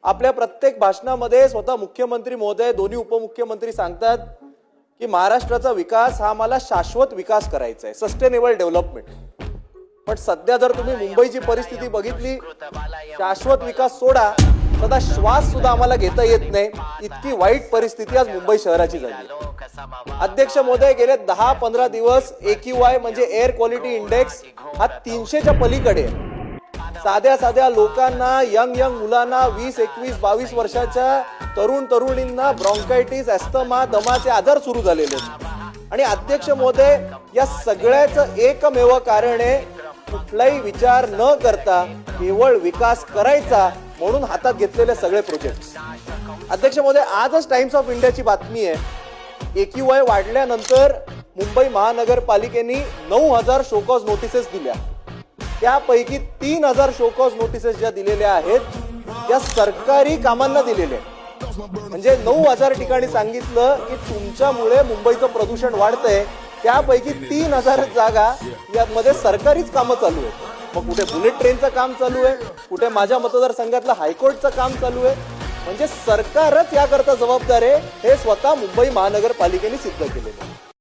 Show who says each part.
Speaker 1: आपल्या प्रत्येक भाषणामध्ये स्वतः मुख्यमंत्री महोदय, दोन्ही उपमुख्यमंत्री सांगतात की महाराष्ट्राचा विकास हा आम्हाला शाश्वत विकास करायचा आहे, सस्टेनेबल डेव्हलपमेंट. पण सध्या जर तुम्ही मुंबईची परिस्थिती बघितली, शाश्वत विकास सोडा, सदा श्वास सुद्धा आम्हाला घेता येत नाही, इतकी वाईट परिस्थिती आज मुंबई शहराची झाली. अध्यक्ष महोदय, गेले 10-15 दिवस AQI म्हणजे एअर क्वालिटी इंडेक्स हा 300च्या पलीकडे आहे. साध्या लोकांना, यंग मुलांना, 20, 21, 22 वर्षाच्या तरुणींना ब्रॉन्कायटिस, अस्थमा, दमाचे आजार सुरू झालेले आहेत. आणि अध्यक्ष महोदय, या सगळ्याचं एकमेव कारण आहे, कुठलाही विचार न करता केवळ विकास करायचा म्हणून हातात घेतलेले सगळे प्रोजेक्ट. अध्यक्ष महोदय, आजच टाइम्स ऑफ इंडियाची बातमी आहे, AQI वाढल्यानंतर मुंबई महानगरपालिकेने 9000 शोकॉज नोटिसेस दिल्या. त्यापैकी 3000 शोकॉज नोटिसेस ज्या दिलेल्या आहेत त्या सरकारी कामांना दिलेल्या आहेत. म्हणजे 9000 ठिकाणी सांगितलं की तुमच्यामुळे मुंबईचं प्रदूषण वाढतंय, त्यापैकी 3000 जागा यामध्ये सरकारीच कामं चालू आहेत. मग कुठे बुलेट ट्रेनचं काम चालू आहे, कुठे माझ्या मतदारसंघातलं हायकोर्टचं काम चालू आहे. म्हणजे सरकारच याकरता जबाबदार आहे, हे स्वतः मुंबई महानगरपालिकेने सिद्ध केलेलं आहे.